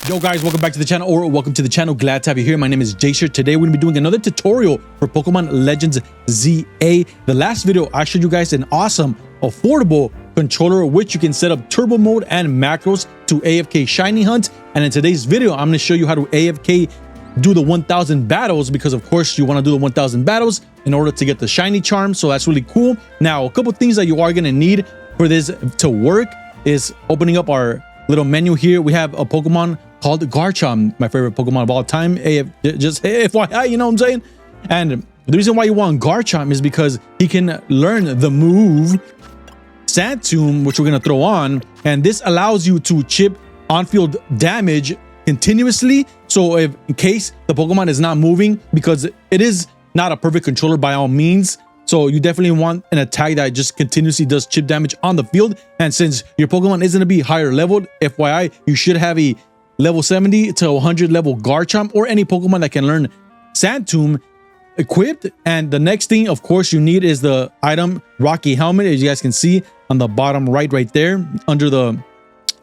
Yo guys, welcome back to the channel, or welcome to the channel. Glad to have you here. My name is Jayyster. Today we're gonna be doing another tutorial for Pokemon Legends Z-A. The last video I showed you guys an awesome, affordable controller which you can set up turbo mode and macros to AFK shiny hunt. And in today's video, I'm gonna show you how to AFK do the 1000 battles, because of course you want to do the 1000 battles in order to get the shiny charm. So that's really cool. Now, a couple things that you are gonna need for this to work is opening up our little menu here. We have a Pokemon called Garchomp, my favorite Pokemon of all time. Just FYI, you know what I'm saying? And the reason why you want Garchomp is because he can learn the move Sand Tomb, which we're gonna throw on, and this allows you to chip on-field damage continuously. So if in case the Pokemon is not moving, because it is not a perfect controller by all means, so you definitely want an attack that just continuously does chip damage on the field. And since your Pokemon is going to be higher leveled, FYI, you should have a level 70 to 100 level Garchomp or any Pokemon that can learn Sand Tomb equipped. And the next thing, of course, you need is the item Rocky Helmet, as you guys can see on the bottom right there under the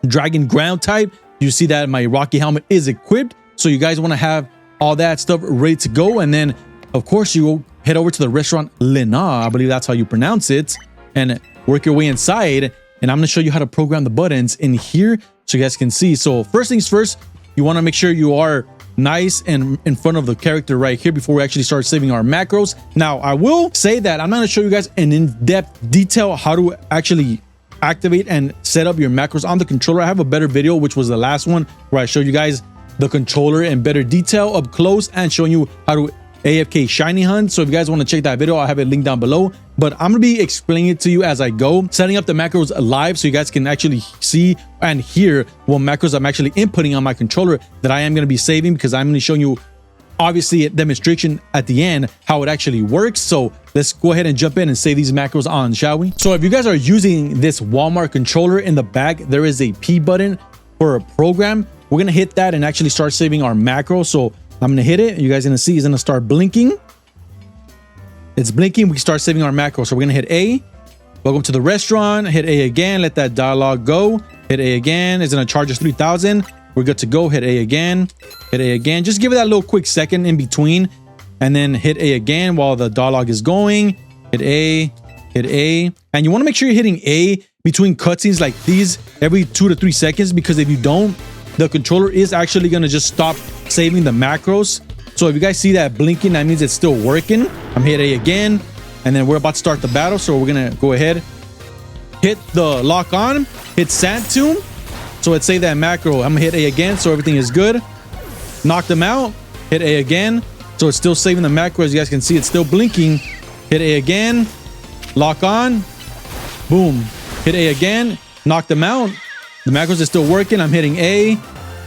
Dragon Ground type. You see that my Rocky Helmet is equipped. So you guys want to have all that stuff ready to go. And then, of course, you will head over to the restaurant Lena, I believe that's how you pronounce it, and work your way inside. And I'm going to show you how to program the buttons in here so you guys can see. So first things first, you want to make sure you are nice and in front of the character right here before we actually start saving our macros. Now, I will say that I'm not going to show you guys in in-depth detail how to actually activate and set up your macros on the controller. I have a better video, which was the last one, where I showed you guys the controller in better detail up close and showing you how to AFK shiny hunt. So if you guys want to check that video, I'll have it linked down below. But I'm gonna be explaining it to you as I go, setting up the macros live so you guys can actually see and hear what macros I'm actually inputting on my controller that I am going to be saving, because I'm going to show you obviously a demonstration at the end how it actually works. So let's go ahead and jump in and save these macros on, shall we? So if you guys are using this Walmart controller, in the back there is a P button for a program. We're gonna hit that and actually start saving our macros. So I'm gonna hit it. You guys are gonna see it's gonna start blinking. It's blinking. We can start saving our macros. So we're gonna hit A. Welcome to the restaurant. Hit A again. Let that dialogue go. Hit A again. It's gonna charge us 3,000. We're good to go. Hit A again. Hit A again. Just give it that little quick second in between, and then hit A again while the dialogue is going. Hit A. Hit A. And you want to make sure you're hitting A between cutscenes like these every 2 to 3 seconds, because if you don't, the controller is actually going to just stop saving the macros. So if you guys see that blinking, that means it's still working. I'm hit A again, and then we're about to start the battle. So we're going to go ahead, hit the lock on, hit Sand Tomb. So it saved that macro. I'm going to hit A again, so everything is good. Knocked them out. Hit A again. So it's still saving the macro. As you guys can see, it's still blinking. Hit A again. Lock on. Boom. Hit A again. Knocked them out. The macros is still working. I'm hitting A.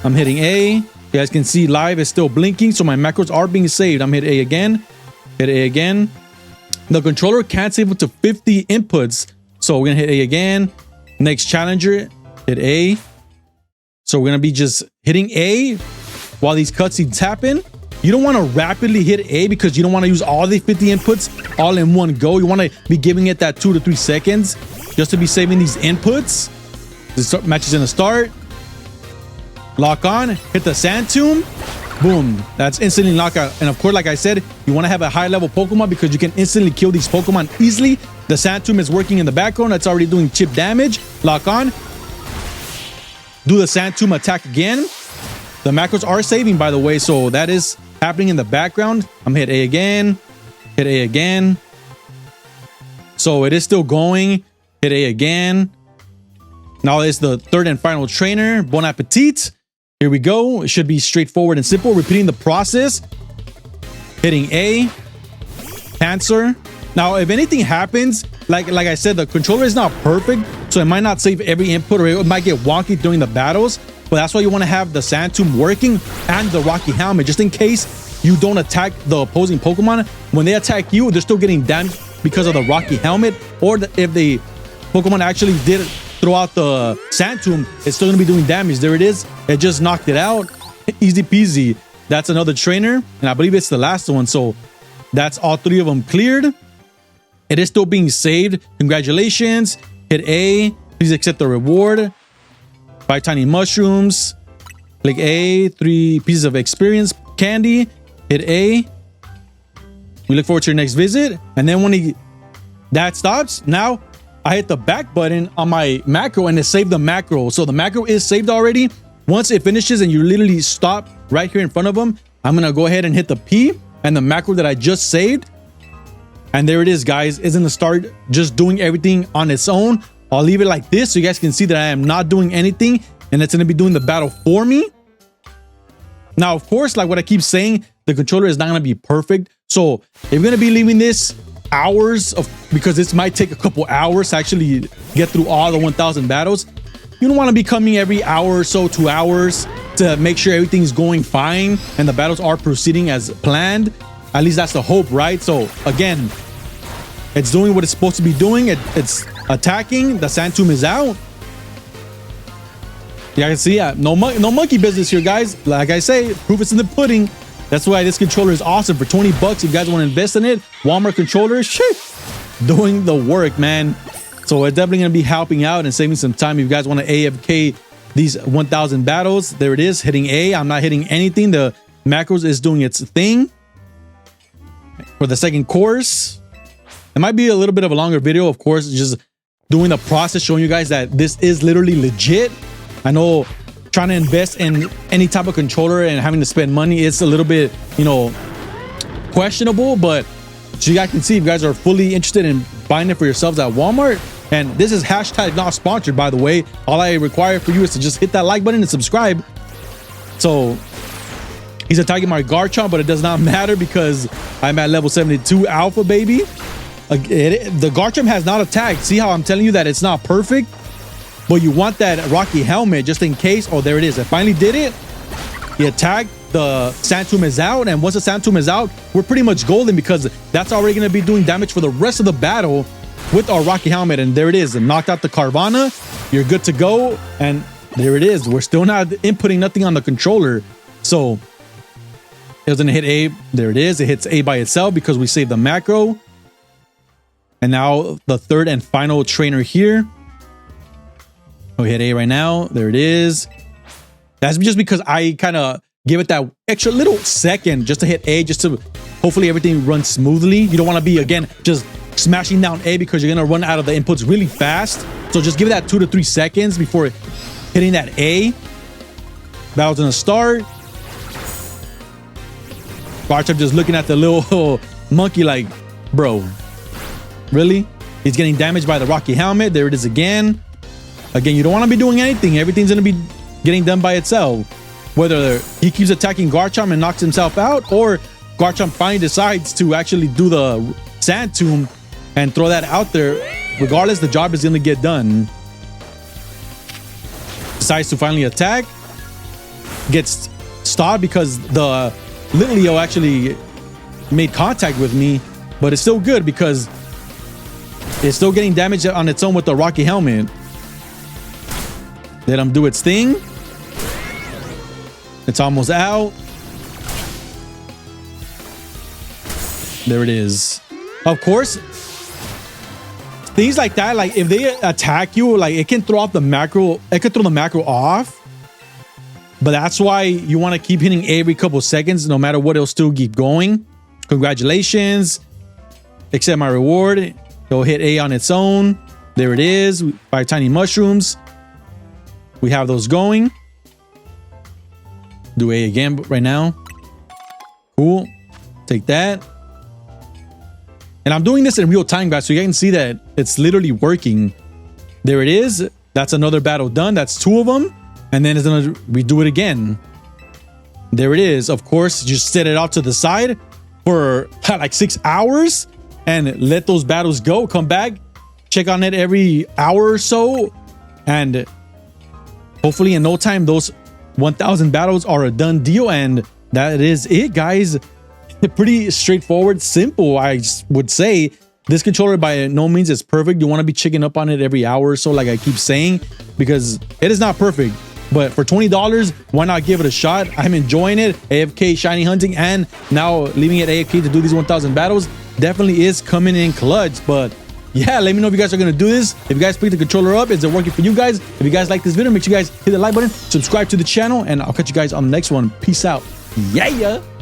I'm hitting A. You guys can see live is still blinking, so my macros are being saved. I'm hitting A again. Hit A again. The controller can't save up to 50 inputs, so we're gonna hit A again. Next challenger, hit A. So we're gonna be just hitting A while these cutscenes happen. You don't want to rapidly hit A because you don't want to use all the 50 inputs all in one go. You want to be giving it that 2 to 3 seconds just to be saving these inputs. This match is gonna start. Lock on, hit the Sand Tomb. Boom. That's instantly knockout. And of course, like I said, you want to have a high level Pokemon because you can instantly kill these Pokemon easily. The Sand Tomb is working in the background. That's already doing chip damage. Lock on. Do the Sand Tomb attack again. The macros are saving, by the way, so that is happening in the background. I'm hit A again. Hit A again. So it is still going. Hit A again. Now it's the third and final trainer. Bon appetit. Here we go. It should be straightforward and simple. Repeating the process. Hitting A. Answer. Now, if anything happens, like I said, the controller is not perfect, so it might not save every input, or it might get wonky during the battles. But that's why you want to have the Sand Tomb working and the Rocky Helmet, just in case you don't attack the opposing Pokemon. When they attack you, they're still getting damaged because of the Rocky Helmet, or if the Pokemon actually did throw out the Sand Tomb, it's still gonna be doing damage. There it is. It just knocked it out. Easy peasy. That's another trainer, and I believe it's the last one. So that's all 3 of them cleared. It is still being saved. Congratulations. Hit A. Please accept the reward. 5 tiny mushrooms. Click A, 3 pieces of experience, candy, hit A. We look forward to your next visit. And then when that stops, now I hit the back button on my macro and it saved the macro. So the macro is saved already. Once it finishes and you literally stop right here in front of them, I'm gonna go ahead and hit the P and the macro that I just saved. And there it is, guys. It's gonna start just doing everything on its own. I'll leave it like this so you guys can see that I am not doing anything and it's gonna be doing the battle for me. Now, of course, like what I keep saying, the controller is not gonna be perfect. So if you're gonna be leaving this hours of, because this might take a couple hours to actually get through all the 1000 battles, you don't want to be coming every hour or so, 2 hours, to make sure everything's going fine and the battles are proceeding as planned. At least that's the hope, right? So again, it's doing what it's supposed to be doing. It's attacking. The sand tomb is out. You can see, no monkey business here, guys. Like I say, proof is in the pudding. That's why this controller is awesome. For 20 bucks, if you guys want to invest in it, Walmart controller, shit, doing the work, man. So it's definitely going to be helping out and saving some time. If you guys want to AFK these 1000 battles, there it is, hitting A. I'm not hitting anything. The macros is doing its thing. For the second course, it might be a little bit of a longer video, of course, just doing the process, showing you guys that this is literally legit. I know trying to invest in any type of controller and having to spend money, it's a little bit, you know, questionable, but so you guys can see, if you guys are fully interested in buying it for yourselves at Walmart. And this is hashtag not sponsored, by the way. All I require for you is to just hit that like button and subscribe. So he's attacking my Garchomp, but it does not matter because I'm at level 72 alpha, baby. The Garchomp has not attacked. See how I'm telling you that it's not perfect? But you want that Rocky Helmet just in case. Oh, there it is. I finally did it. He attacked. The Sand Tomb is out. And once the Sand Tomb is out, we're pretty much golden because that's already going to be doing damage for the rest of the battle with our Rocky Helmet. And there it is. It knocked out the Carvana. You're good to go. And there it is. We're still not inputting nothing on the controller. So it was going to hit A. There it is. It hits A by itself because we saved the macro. And now the third and final trainer here. Oh, hit A right now. There it is. That's just because I kind of give it that extra little second just to hit A, just to hopefully everything runs smoothly. You don't want to be, again, just smashing down A because you're going to run out of the inputs really fast. So just give it that 2 to 3 seconds before hitting that A. Battle's going to start. Garchomp just looking at the little monkey like, bro, really? He's getting damaged by the Rocky Helmet. There it is again. Again, you don't want to be doing anything. Everything's going to be getting done by itself. Whether he keeps attacking Garchomp and knocks himself out, or Garchomp finally decides to actually do the Sand Tomb and throw that out there. Regardless, the job is going to get done. Decides to finally attack. Gets stopped because the Little Leo actually made contact with me. But it's still good because it's still getting damage on its own with the Rocky Helmet. Let him do its thing. It's almost out. There it is. Of course, things like that, like if they attack you, like it can throw off the macro. It could throw the macro off. But that's why you want to keep hitting every couple seconds. No matter what, it'll still keep going. Congratulations. Accept my reward. It'll hit A on its own. There it is. 5 tiny mushrooms. We have those going. Do A again right now. Cool. Take that. And I'm doing this in real time, guys, so you can see that it's literally working. There it is. That's another battle done. That's 2 of them. And then it's gonna redo it again. There it is. Of course, just set it off to the side for like 6 hours and let those battles go. Come back, check on it every hour or so, and hopefully in no time those 1000 battles are a done deal. And that is it, guys. Pretty straightforward, simple. I would say this controller by no means is perfect. You want to be checking up on it every hour or so, like I keep saying, because it is not perfect. But for $20, why not give it a shot? I'm enjoying it. AFK shiny hunting and now leaving it AFK to do these 1000 battles definitely is coming in clutch. But yeah, let me know if you guys are going to do this. If you guys pick the controller up, is it working for you guys? If you guys like this video, make sure you guys hit the like button, subscribe to the channel, and I'll catch you guys on the next one. Peace out. Yeah.